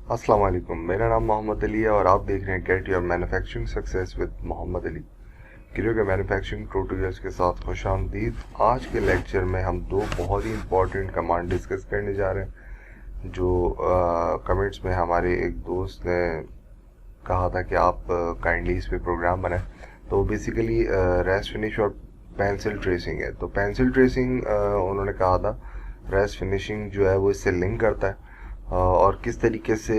अस्सलाम वालेकुम, मेरा नाम मोहम्मद अली है और आप देख रहे हैं get your manufacturing success with Mohammad Ali. Creo के मैन्युफैक्चरिंग ट्यूटोरियल्स के साथ खुश आमदीद। आज के लेक्चर में हम दो बहुत ही इंपॉर्टेंट कमांड डिस्कस करने जा रहे हैं जो कमेंट्स में हमारे एक दोस्त ने कहा था कि आप काइंडली इस पे प्रोग्राम बनाएं। तो बेसिकली रेस्ट फिनिश और पेंसिल ट्रेसिंग है। तो पेंसिल ट्रेसिंग उन्होंने कहा था, रेस्ट फिनिशिंग जो है वो इससे लिंक करता है। और किस तरीके से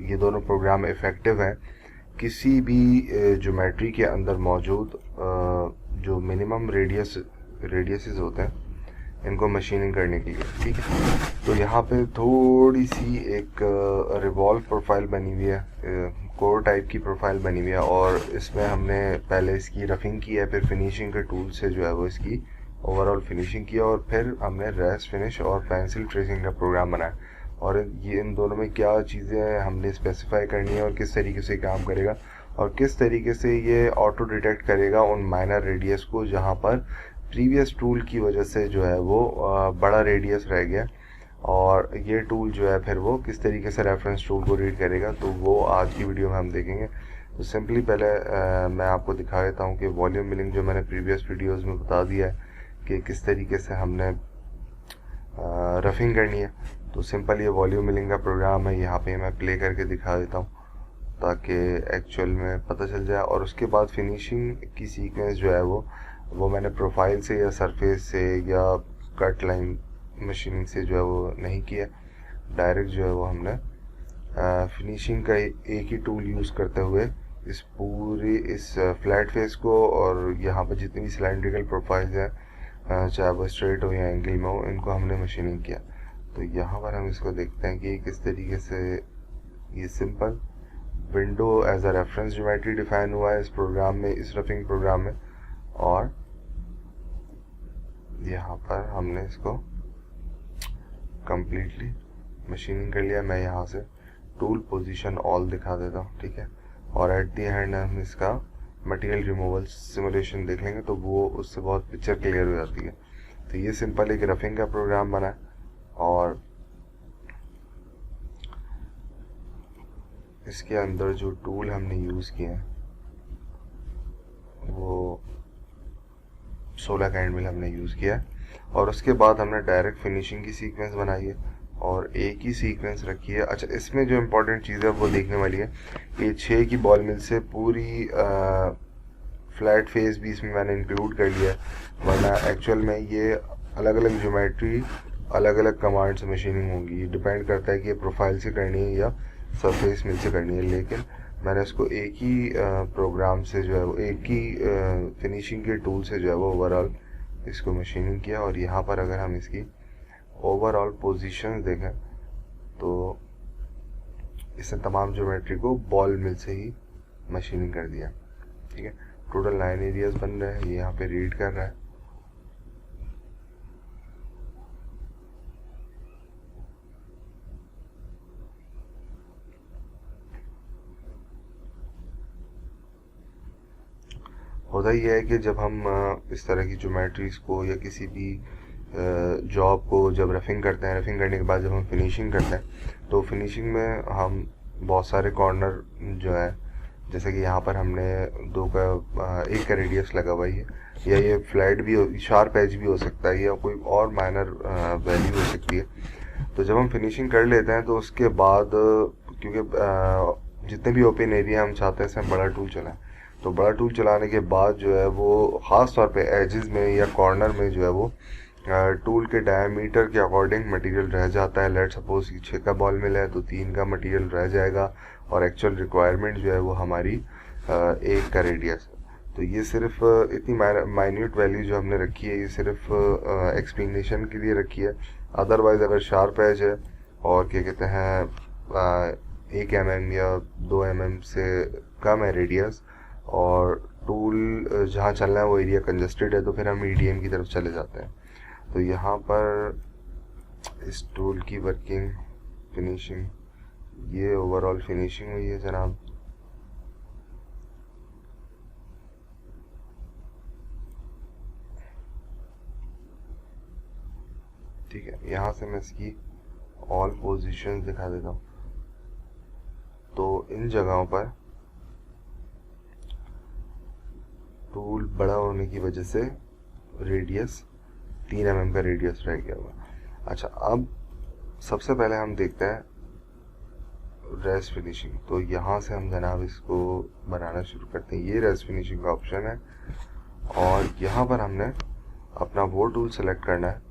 ये दोनों प्रोग्राम इफ़ेक्टिव हैं किसी भी ज्योमेट्री के अंदर मौजूद जो मिनिमम रेडियसेस होते हैं इनको मशीनिंग करने के लिए। ठीक है, तो यहाँ पे थोड़ी सी एक रिवॉल्व प्रोफाइल बनी हुई है, कोर टाइप की प्रोफाइल बनी हुई है और इसमें हमने पहले इसकी रफिंग की है, फिर फिनिशिंग के टूल से जो है वो इसकी ओवरऑल फिनिशिंग किया और फिर हमने रेस्ट फिनिश और पेंसिल ट्रेसिंग का प्रोग्राम बनाया। और ये इन दोनों में क्या चीज़ें हमने स्पेसिफाई करनी है और किस तरीके से काम करेगा और किस तरीके से ये ऑटो डिटेक्ट करेगा उन माइनर रेडियस को जहाँ पर प्रीवियस टूल की वजह से जो है वो बड़ा रेडियस रह गया। और ये टूल जो है फिर वो किस तरीके से रेफरेंस टूल को रीड करेगा, तो वो आज की वीडियो में हम देखेंगे। तो सिंपली पहले मैं आपको दिखा देता हूँ कि वॉल्यूम मिलिंग जो मैंने प्रीवियस वीडियोस में बता दिया है कि किस तरीके से हमने रफिंग करनी है। तो सिंपल ये वॉल्यूम मिलिंग का प्रोग्राम है, यहाँ पे मैं प्ले करके दिखा देता हूँ ताकि एक्चुअल में पता चल जाए। और उसके बाद फिनिशिंग की सीक्वेंस जो है वो मैंने प्रोफाइल से या सरफेस से या कट लाइन मशीनिंग से जो है वो नहीं किया, डायरेक्ट जो है वो हमने फिनिशिंग का एक ही टूल यूज़ करते हुए इस फ्लैट फेस को और यहाँ पर जितनी भी सिलेंड्रिकल प्रोफाइल्स हैं चाहे वो स्ट्रेट हो या एंगल में हो, इनको हमने मशीनिंग किया। तो यहाँ पर हम इसको देखते हैं कि किस तरीके से ये simple window as a reference geometry define हुआ है इस प्रोग्राम में, इस रफिंग प्रोग्राम में। और यहाँ पर हमने इसको कंप्लीटली मशीनिंग कर लिया। मैं यहाँ से टूल पोजीशन ऑल दिखा देता हूँ, ठीक है। और एट दी एंड हम इसका मटेरियल रिमूवल सिमुलेशन देख लेंगे तो वो उससे बहुत पिक्चर क्लियर हो जाती है। तो ये सिंपल एक रफिंग का प्रोग्राम बना है और इसके अंदर जो टूल हमने यूज़ किए हैं वो 16 का मिल हमने यूज़ किया है। और उसके बाद हमने डायरेक्ट फिनिशिंग की सीक्वेंस बनाई है और एक ही सीक्वेंस रखी है। अच्छा, इसमें जो इम्पोर्टेंट चीज़ है वो देखने वाली है कि 6 की बॉल मिल से पूरी फ्लैट फेस भी इसमें मैंने इंक्लूड कर लिया है, वरना एक्चुअल में ये अलग अलग ज्योमेट्री अलग अलग कमांड से मशीनिंग होंगी। ये डिपेंड करता है कि ये प्रोफाइल से करनी है या सरफेस मिल से करनी है, लेकिन मैंने इसको एक ही प्रोग्राम से जो है वो एक ही फिनिशिंग के टूल से जो है वो ओवरऑल इसको मशीनिंग किया। और यहाँ पर अगर हम इसकी ओवरऑल पोजीशन देखें तो इसने तमाम ज्योमेट्री को बॉल मिल से ही मशीनिंग कर दिया, ठीक है। टोटल 9 एरियाज बन रहे हैं, ये यहाँ पे रीड कर रहा है। होता ही है कि जब हम इस तरह की ज्योमेट्रीज को या किसी भी जॉब को जब रफिंग करते हैं, रफिंग करने के बाद जब हम फिनिशिंग करते हैं तो फिनिशिंग में हम बहुत सारे कॉर्नर जो है, जैसे कि यहाँ पर हमने एक का रेडियस लगा हुआ है या ये फ्लैट भी हो, शार्प एज भी हो सकता है या कोई और माइनर वैल्यू हो सकती है। तो जब हम फिनिशिंग कर लेते हैं तो उसके बाद क्योंकि जितने भी ओपन एरिया हम चाहते हैं इसमें बड़ा टूल चलाएं, तो बड़ा टूल चलाने के बाद जो है वो ख़ास तौर पे एजेस में या कॉर्नर में जो है वो टूल के डायमीटर के अकॉर्डिंग मटेरियल रह जाता है। लेट सपोज 6 का बॉल मिला है तो 3 का मटेरियल रह जाएगा और एक्चुअल रिक्वायरमेंट जो है वो हमारी 1 का रेडियस है। तो ये सिर्फ इतनी माइन्यूट वैल्यू जो हमने रखी है ये सिर्फ एक्सप्लेनेशन के लिए रखी है। अदरवाइज अगर शार्प एज है और क्या कहते हैं 1 mm या 2 mm से कम है रेडियस और टूल जहाँ चलना है वो एरिया कंजस्टेड है तो फिर हम मीडियम की तरफ चले जाते हैं। तो यहाँ पर इस टूल की वर्किंग फिनिशिंग, ये ओवरऑल फिनिशिंग हुई है जनाब। ठीक है, यहाँ से मैं इसकी ऑल पोजीशंस दिखा देता हूँ। तो इन जगहों पर टूल बड़ा होने की वजह से रेडियस 3 mm का रेडियस रह गया हुआ। अच्छा, अब सबसे पहले हम देखते हैं रेस्ट फिनिशिंग। तो यहाँ से हम जनाब इसको बनाना शुरू करते हैं। ये रेस्ट फिनिशिंग का ऑप्शन है और यहाँ पर हमने अपना वो टूल सेलेक्ट करना है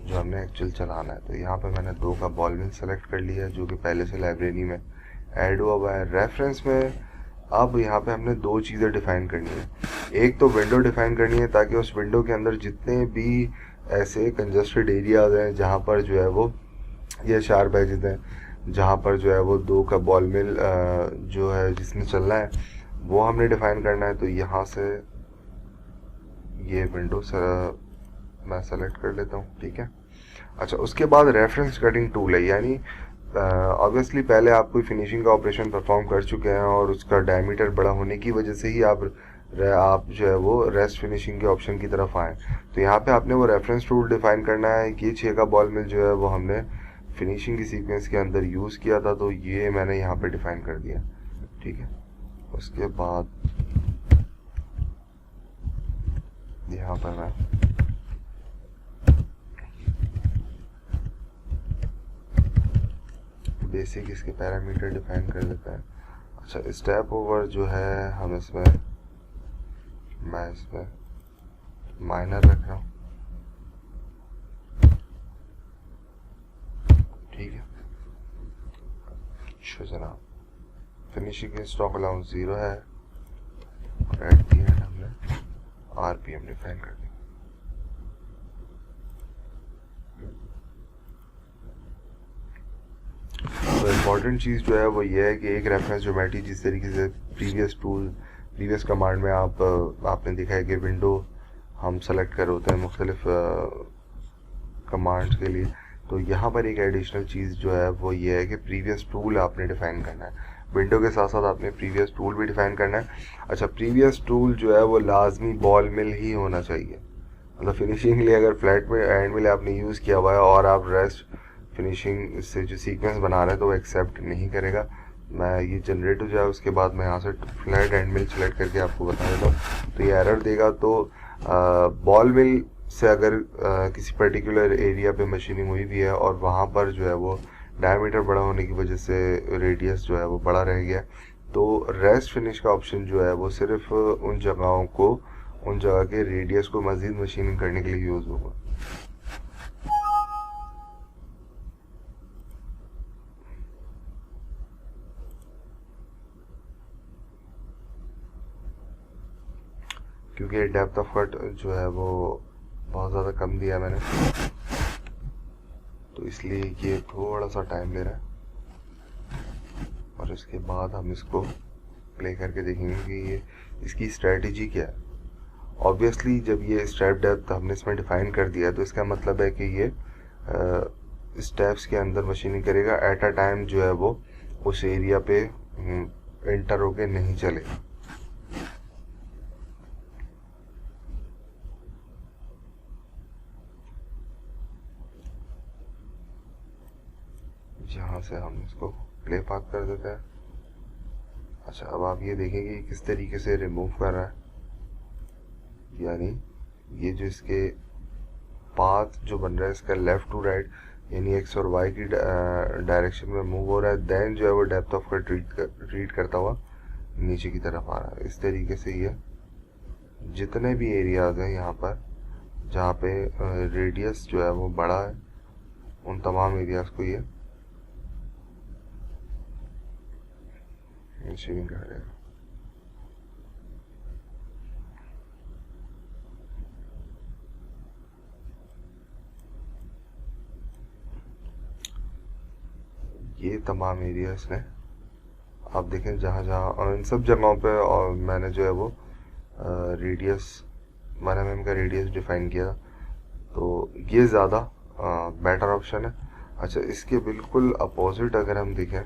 जो हमने एक्चुअल चलाना है। तो यहाँ पर मैंने 2 का बॉल मिल सेलेक्ट कर लिया है जो कि पहले से लाइब्रेरी में ऐड हुआ है। रेफरेंस में अब यहाँ पे हमने 2 चीज़ें डिफाइन करनी है। एक तो विंडो डिफाइन करनी है ताकि उस विंडो के अंदर जितने भी ऐसे कंजस्टेड एरियाज हैं जहाँ पर जो है वो ये शार्प एजेस हैं, जहाँ पर जो है वो 2 का बॉल मिल जो है जिसमें चलना है वो हमने डिफाइन करना है। तो यहाँ से ये विंडो मैं सेलेक्ट कर लेता हूँ, ठीक है। अच्छा, उसके बाद रेफरेंस कटिंग टूल है, यानी ऑब्वियसली पहले आप कोई फिनिशिंग का ऑपरेशन परफॉर्म कर चुके हैं और उसका डायमीटर बड़ा होने की वजह से ही आप जो है वो रेस्ट फिनिशिंग के ऑप्शन की तरफ आए। तो यहाँ पे आपने वो रेफरेंस टूल डिफाइन करना है। ये 6 का बॉल मिल जो है वो हमने फिनिशिंग की सीक्वेंस के अंदर यूज़ किया था, तो ये मैंने यहाँ पे डिफाइन कर दिया, ठीक है। उसके बाद यहाँ पर मैं बेसिक इसके पैरामीटर डिफाइन कर देता है। अच्छा, स्टेप ओवर जो है हम इसमें मैं इसमें माइनर रख रहा हूँ, ठीक है। अच्छा जनाब, फिनिशिंग के स्टॉक अलाउंस 0 है और एट दी एंड हमने आरपीएम डिफाइन कर दिया। तो इम्पॉर्टेंट चीज़ जो है वो ये है कि एक रेफरेंस ज्योमेट्री जिस तरीके से प्रीवियस कमांड में आपने देखा है कि विंडो हम सेलेक्ट कर होते हैं मुख्तलिफ कमांड्स के लिए, तो यहाँ पर एक एडिशनल चीज़ जो है वो ये है कि प्रीवियस टूल आपने डिफाइन करना है। विंडो के साथ साथ आपने प्रीवियस टूल भी डिफाइन करना है। अच्छा, प्रीवियस टूल जो है वो लाजमी बॉल मिल ही होना चाहिए। मतलब फिनिशिंग के लिए अगर फ्लैट में एंड मिल आपने यूज़ किया हुआ है और आप रेस्ट फिनिशिंग से जो सीक्वेंस बना रहे हैं तो वो एक्सेप्ट नहीं करेगा। मैं ये जनरेट हो जाए उसके बाद मैं यहाँ से फ्लैट एंड मिल सेलेक्ट करके आपको बता देता हूँ, तो ये एरर देगा। तो बॉल मिल से अगर किसी पर्टिकुलर एरिया पे मशीनिंग हुई भी है और वहाँ पर जो है वो डायमीटर बड़ा होने की वजह से रेडियस जो है वो बड़ा रह गया, तो रेस्ट फिनिश का ऑप्शन जो है वो सिर्फ उन जगह के रेडियस को मज़ीद मशीनिंग करने के लिए यूज़ होगा। क्योंकि डेप्थ ऑफ कट जो है वो बहुत ज़्यादा कम दिया है मैंने, तो इसलिए ये थोड़ा सा टाइम ले रहा है। और इसके बाद हम इसको प्ले करके देखेंगे कि ये इसकी स्ट्रेटजी क्या है। ऑब्वियसली जब ये स्टेप डेप्थ हमने इसमें डिफाइन कर दिया तो इसका मतलब है कि ये स्टेप्स के अंदर मशीनिंग करेगा, एट अ टाइम जो है वो उस एरिया पे एंटर होके नहीं चलेगा। यहाँ से हम इसको प्ले बैक कर देते हैं। अच्छा, अब आप ये देखेंगे किस तरीके से रिमूव कर रहा है, यानी ये जो इसके पाथ जो बन रहा है इसका लेफ़्ट टू राइट यानी एक्स और वाई की डायरेक्शन में मूव हो रहा है, देन जो है वो डेप्थ ऑफ कट रीड करता हुआ नीचे की तरफ आ रहा है। इस तरीके से ये जितने भी एरियाज हैं यहाँ पर जहाँ पे रेडियस जो है वो बड़ा है उन तमाम एरियाज को ये मशीनिंग कर रहे हैं। ये तमाम एरियाज ने आप देखें जहाँ और इन सब जगहों पे और मैंने जो है वो रेडियस 1 mm का रेडियस डिफाइन किया, तो ये ज़्यादा बेटर ऑप्शन है। अच्छा, इसके बिल्कुल अपोजिट अगर हम देखें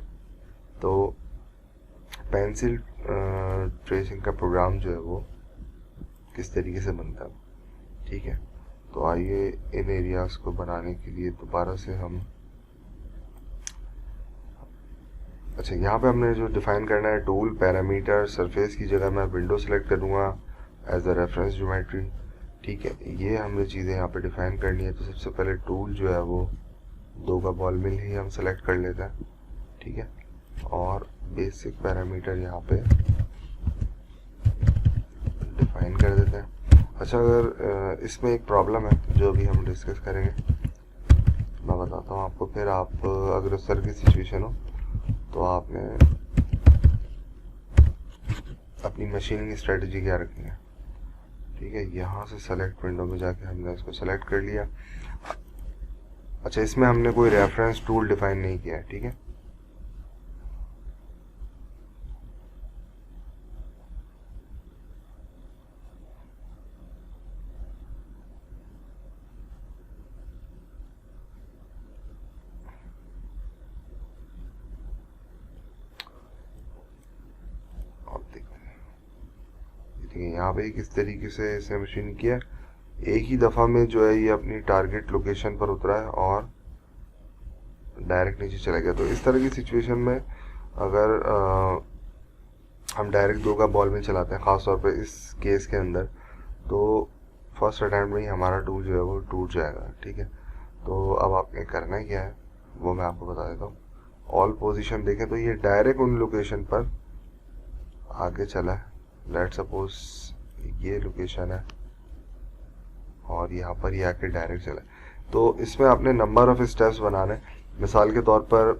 तो पेंसिल ट्रेसिंग का प्रोग्राम जो है वो किस तरीके से बनता है, ठीक है। तो आइए इन एरियाज़ को बनाने के लिए दोबारा से हम अच्छा, यहाँ पे हमने जो डिफाइन करना है टूल पैरामीटर, सरफेस की जगह मैं विंडो सेलेक्ट करूँगा एज अ रेफरेंस ज्योमेट्री। ठीक है, ये हमने चीज़ें यहाँ पे डिफाइन करनी है। तो सबसे पहले टूल जो है वो 2 का बॉल मिल ही हम सेलेक्ट कर लेते हैं। ठीक है, और बेसिक पैरामीटर यहाँ पे डिफाइन कर देते हैं। अच्छा, अगर इसमें एक प्रॉब्लम है जो अभी हम डिस्कस करेंगे, मैं बताता हूँ आपको, फिर आप अगर उस तरह की सिचुएशन हो तो आपने अपनी मशीनिंग स्ट्रेटजी क्या रखनी है। ठीक है, यहाँ से सेलेक्ट विंडो में जाके हमने इसको सेलेक्ट कर लिया। अच्छा, इसमें हमने कोई रेफरेंस टूल डिफाइन नहीं किया है। ठीक है, यहाँ पे किस तरीके से इसे मशीन किया, एक ही दफ़ा में जो है ये अपनी टारगेट लोकेशन पर उतरा है और डायरेक्ट नीचे चला गया। तो इस तरह की सिचुएशन में अगर हम डायरेक्ट 2 का बॉल में चलाते हैं, ख़ास तौर पे इस केस के अंदर, तो फर्स्ट अटैम्प्ट में ही हमारा टूल जो है वो टूट जाएगा। ठीक है, तो अब आपने करना क्या है वो मैं आपको बता देता हूँ। ऑल पोजीशन देखें तो ये डायरेक्ट उन लोकेशन पर आगे चला है। लेट सपोज ये लोकेशन है और यहाँ पर ये आके डायरेक्ट चला है। तो इसमें आपने नंबर ऑफ स्टेप्स बनाने, मिसाल के तौर पर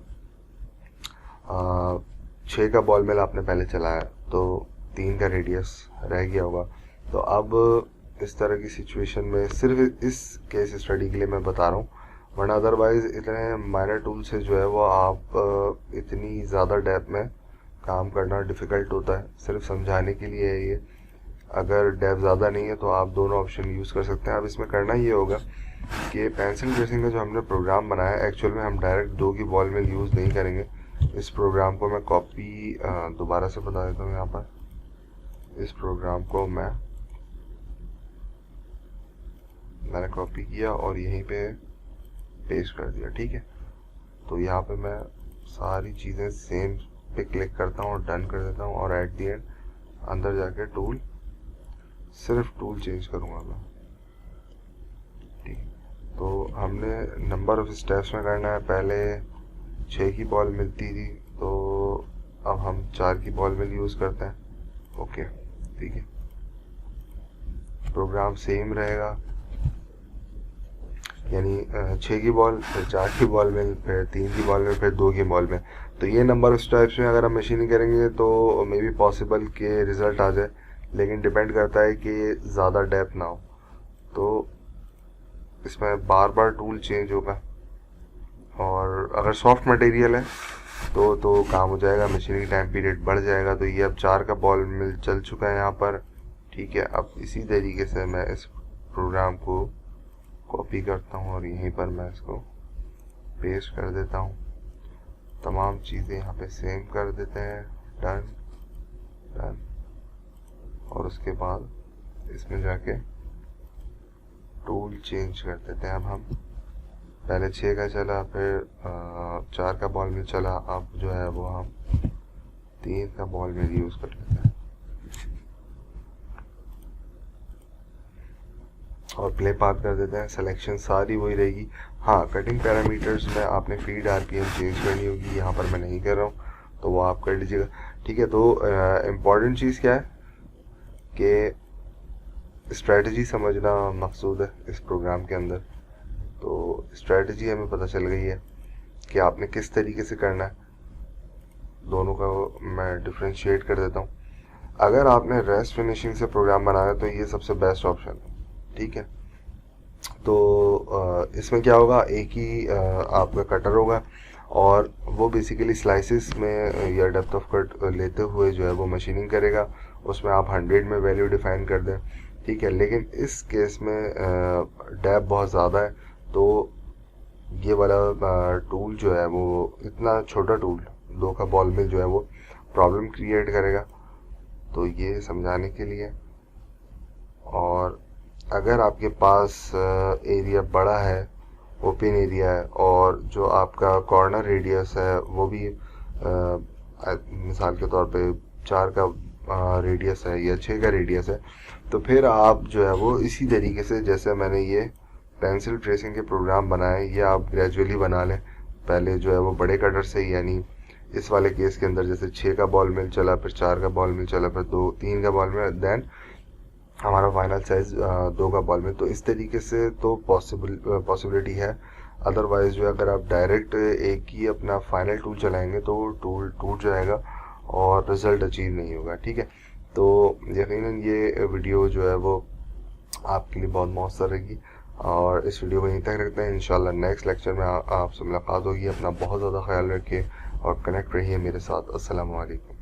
6 का बॉल मिल आपने पहले चलाया तो 3 का रेडियस रह गया होगा। तो अब इस तरह की सिचुएशन में सिर्फ इस केस स्टडी के लिए मैं बता रहा हूँ, वरना अदरवाइज इतने माइनर टूल से जो है वो आप इतनी ज़्यादा डेप्थ में काम करना डिफ़िकल्ट होता है। सिर्फ समझाने के लिए है ये। अगर डेप्थ ज़्यादा नहीं है तो आप दोनों ऑप्शन यूज़ कर सकते हैं। अब इसमें करना ये होगा कि पेंसिल ट्रेसिंग का जो हमने प्रोग्राम बनाया है, एक्चुअल में हम डायरेक्ट 2 की बॉल मिल यूज़ नहीं करेंगे। इस प्रोग्राम को मैं कॉपी दोबारा से बता देता हूँ। यहाँ पर इस प्रोग्राम को मैंने कॉपी किया और यहीं पे पेस्ट कर दिया। ठीक है, तो यहाँ पे मैं सारी चीज़ें सेम पे क्लिक करता हूँ और डन कर देता हूँ, और एट दी एंड अंदर जाके टूल, सिर्फ टूल चेंज करूँगा मैं। ठीक, तो हमने नंबर ऑफ स्टेप्स में करना है। पहले 6 की बॉल मिलती थी तो अब हम 4 की बॉल मिल यूज़ करते हैं। ओके, ठीक है, प्रोग्राम सेम रहेगा, यानी 6 की बॉल, फिर 4 की बॉल में, फिर 3 की बॉल में, फिर 2 की बॉल में। तो ये नंबर ऑफ स्टेप्स में अगर हम मशीनिंग करेंगे तो मे बी पॉसिबल के रिज़ल्ट आ जाए, लेकिन डिपेंड करता है कि ज़्यादा डेप्थ ना हो। तो इसमें बार बार टूल चेंज होगा, और अगर सॉफ्ट मटेरियल है तो काम हो जाएगा, मशीनिंग टाइम पीरियड बढ़ जाएगा। तो ये अब 4 का बॉल मिल चल चुका है यहाँ पर। ठीक है, अब इसी तरीके से मैं इस प्रोग्राम को कॉपी करता हूँ और यहीं पर मैं इसको पेस्ट कर देता हूँ। तमाम चीज़ें यहाँ पे सेम कर देते हैं, डन डन, और उसके बाद इसमें जाके टूल चेंज कर देते हैं। अब हम पहले 6 का चला, फिर 4 का बॉल में चला, अब जो है वो हम 3 का बॉल में यूज़ कर लेते हैं और प्ले पाथ कर देते हैं। सिलेक्शन सारी वही रहेगी। हाँ, कटिंग पैरामीटर्स में आपने फीड आरपीएम चेंज करनी होगी, यहाँ पर मैं नहीं कर रहा हूँ, तो वो आप कर लीजिएगा। ठीक है, तो इम्पॉर्टेंट चीज़ क्या है कि स्ट्रेटजी समझना मकसूद है इस प्रोग्राम के अंदर। तो स्ट्रेटजी हमें पता चल गई है कि आपने किस तरीके से करना है। दोनों का मैं डिफ्रेंशिएट कर देता हूँ। अगर आपने रेस्ट फिनिशिंग से प्रोग्राम बनाना है तो ये सबसे बेस्ट ऑप्शन है। ठीक है, तो इसमें क्या होगा, एक ही आपका कटर होगा और वो बेसिकली स्लाइसिस में या डेप्थ ऑफ कट लेते हुए जो है वो मशीनिंग करेगा। उसमें आप 100 में वैल्यू डिफाइन कर दें। ठीक है, लेकिन इस केस में डेप्थ बहुत ज़्यादा है, तो ये वाला टूल जो है वो इतना छोटा टूल 2 का बॉल मिल जो है वो प्रॉब्लम क्रिएट करेगा। तो ये समझाने के लिए। और अगर आपके पास एरिया बड़ा है, ओपन एरिया है, और जो आपका कॉर्नर रेडियस है वो भी मिसाल के तौर पे 4 का रेडियस है या 6 का रेडियस है, तो फिर आप जो है वो इसी तरीके से, जैसे मैंने ये पेंसिल ट्रेसिंग के प्रोग्राम बनाए, ये आप ग्रेजुअली बना लें। पहले जो है वो बड़े कटर से, यानी इस वाले केस के अंदर जैसे 6 का बॉल मिल चला, फिर 4 का बॉल मिल चला, फिर 3 का बॉल मिल, देन हमारा फाइनल साइज 2 का बॉल मिल। तो इस तरीके से तो पॉसिबिलिटी है। अदरवाइज जो है अगर आप डायरेक्ट एक ही अपना फाइनल टूल चलाएंगे तो टूल टूट जाएगा और रिज़ल्ट अचीव नहीं होगा। ठीक है, तो यकीनन ये वीडियो जो है वो आपके लिए बहुत मौसर रहेगी, और इस वीडियो को यहीं तक रखते हैं। इंशाल्लाह नेक्स्ट लेक्चर में आपसे मुलाकात होगी। अपना बहुत ज़्यादा ख्याल रखिए और कनेक्ट रहिए मेरे साथ। अस्सलाम वालेकुम।